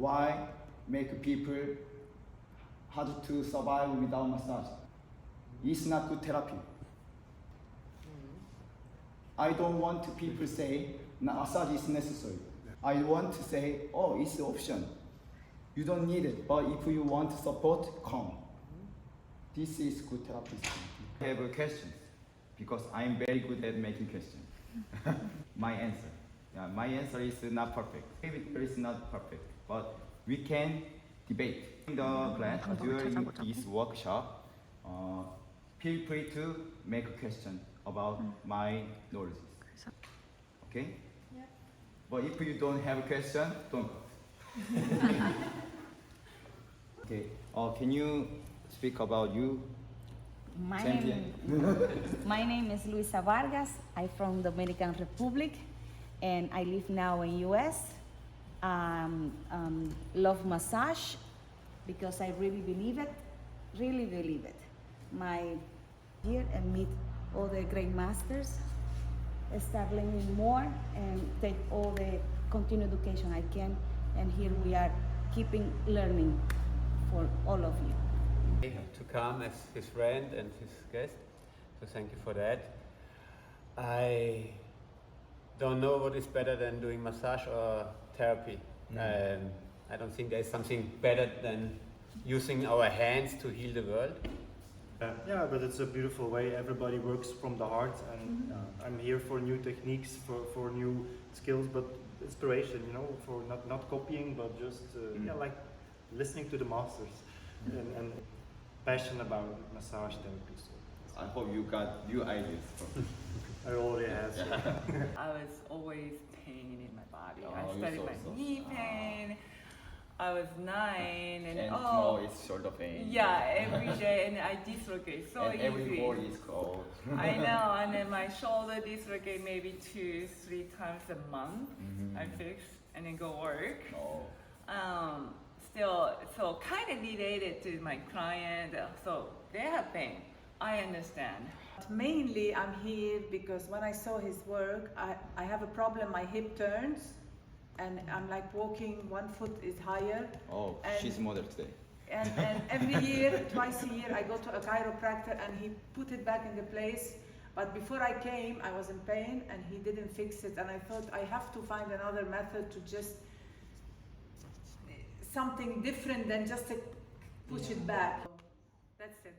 why make people hard to survive without massage? It's not good therapy. I don't want people say massage is necessary. I want to say, oh, it's an option. You don't need it, but if you want support, come. This is good therapy. I have a question because I'm very good at making questions. My answer is not perfect. It's not perfect, but we can debate. In the class, during this workshop, feel free to make a question about my knowledge. Okay? Yeah. But if you don't have a question, don't go. Okay. Can you speak about you? My name is Luisa Vargas. I'm from the Dominican Republic, and I live now in US. Love massage because I really believe it. Really believe it. My here and meet all the great masters. Start learning more and take all the continued education I can. And here we are keeping learning for all of you. To come as his friend and his guest, so thank you for that. I don't know what is better than doing massage or therapy. I don't think there's something better than using our hands to heal the world. Yeah, but it's a beautiful way. Everybody works from the heart, and I'm here for new techniques, for new skills, but inspiration, you know, for not copying, but just yeah, like listening to the masters and passion about massage therapy. So I hope you got new ideas. I already have. I was always pain in my body. Oh, I started my knee pain. I was 9 and tomorrow is shoulder pain. Yeah, every day, and I dislocate so and easy. every body is cold. I know, and then my shoulder dislocate maybe 2-3 times a month. I fix and then go work. Oh. Still, so kind of related to my client. So they have pain. I understand. Mainly, I'm here because when I saw his work, I have a problem. My hip turns, and I'm like walking. One foot is higher. Oh, and she's mother today. And every year, twice a year, I go to a chiropractor, and he put it back in the place. But before I came, I was in pain, and he didn't fix it. And I thought I have to find another method to just something different than just to push it back. That's it.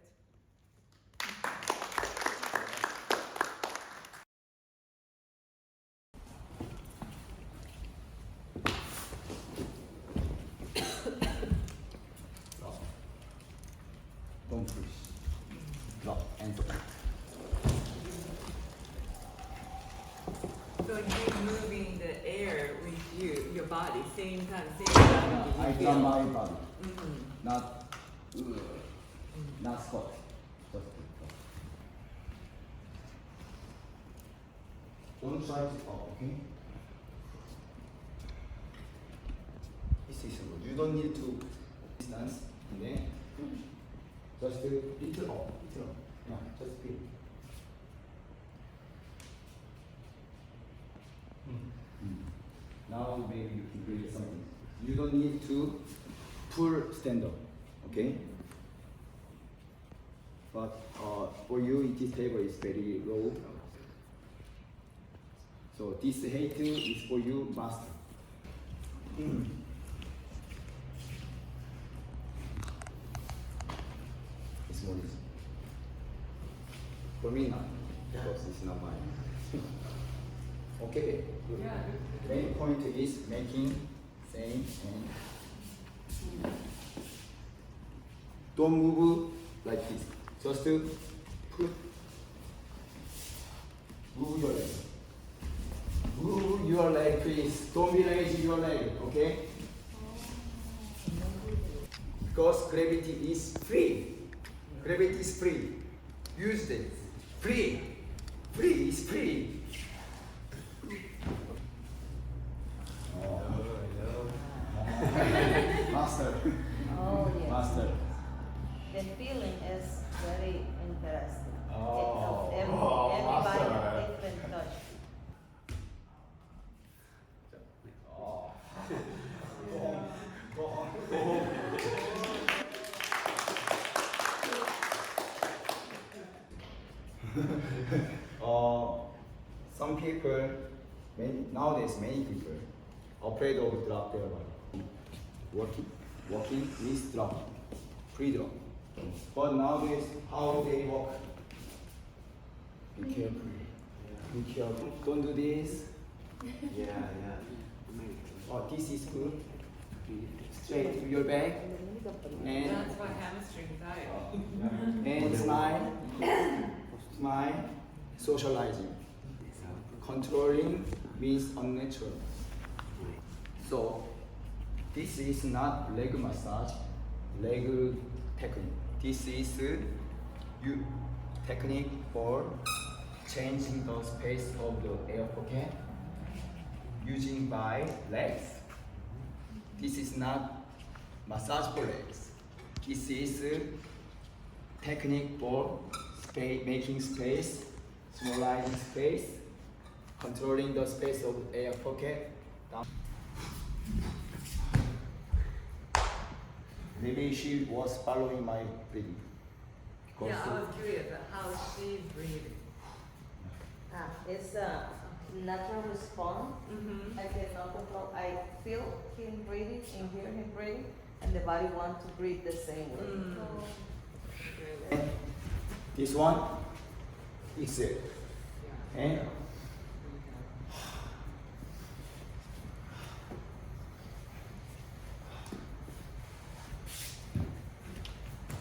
Don't push. Drop and stop. So you're moving the air with your body, same time. I drum my body. Not squat. Just don't try to okay? This is good. You don't need to distance. Okay? Just a little up. No, just feel. Now maybe you can create something. You don't need to full stand up, okay? But for you, this table is very low. So this height is for you, master. It's more easy. For me not, because it's not mine. Okay, good. Yeah, Main point is making same and don't move like this. Just to move your leg. Move your leg, please. Don't be lazy your leg, okay? Because gravity is free. Gravity is free. Use it. Free. Free is free. Master. Oh, yes. Master. The feeling is very interesting. Oh. Everybody Master. has different touch. Don't Some people, nowadays many people, afraid of drop their body. Walking is drop, pre-drop. But nowadays, how they walk? Be careful. Be careful. Don't do this. Yeah. Oh, this is good. Straight to your back. And That's why hamstring diet. and smile, socializing. Controlling means unnatural. So this is not leg massage, leg technique. This is technique for changing the space of the air pocket using by legs. This is not massage for legs. This is technique for making space, smallizing space, controlling the space of the air pocket. Maybe she was following my breathing. Yeah, I was curious how she breathes. It's a natural response. Mm-hmm. I cannot control. I feel him breathing and hear him breathing, and the body wants to breathe the same way. Mm. And this one is it. And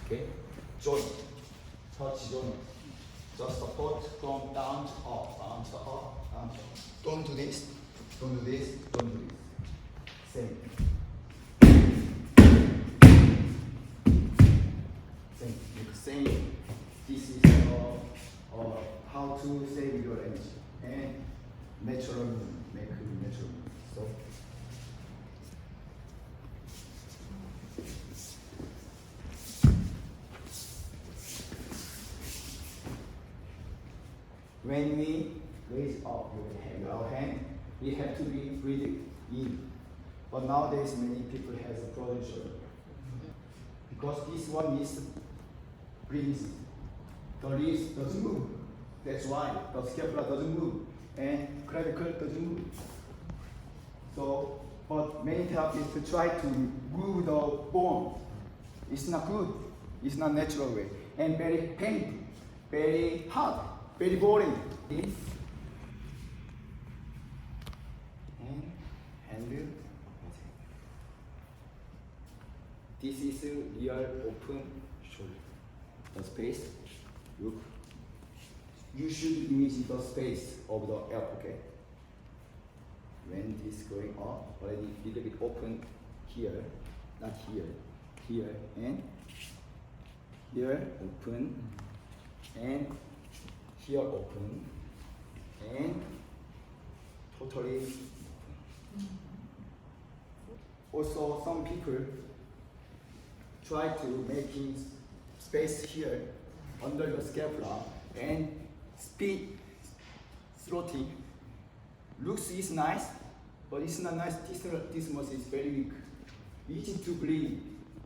okay, joint, touch joint. Just support from down to up, down to up, down to up. Don't do this, don't do this, don't do this. Same. Same. This is how to save your energy and natural movement, make it natural movement. So. When we raise up our hand, we have to be breathing in. But nowadays, many people has a pressure because this one is breathing. The wrist doesn't move. That's why the scapula doesn't move and clavicle doesn't move. So, but many therapists to try to move the bone. It's not good. It's not natural way and very painful, very hard. Very boring. This and handle. This is a real open shoulder. The space. Look. You should imagine the space of the air pocket. When this going up, already a little bit open here, not here, here and here open and here open and totally open. Also, some people try to making space here under the scapula and speed throating. Looks is nice, but it's not nice. This muscle is very weak. Easy to breathe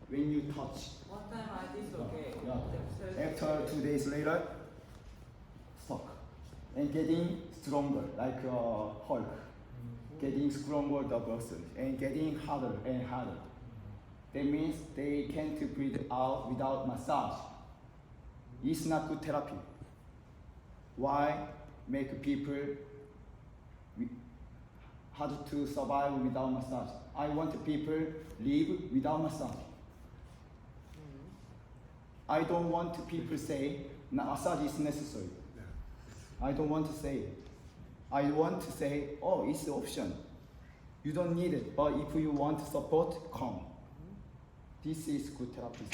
when you touch. One time I did okay. Yeah. After 2 days later, stuck and getting stronger like a Hulk, getting stronger the person and getting harder and harder. That means they can't breathe out without massage. It's not good therapy. Why make people hard to survive without massage? I want people live without massage. I don't want people say massage is necessary. I don't want to say it. I want to say, oh, it's an option. You don't need it, but if you want support, come. This is good therapy.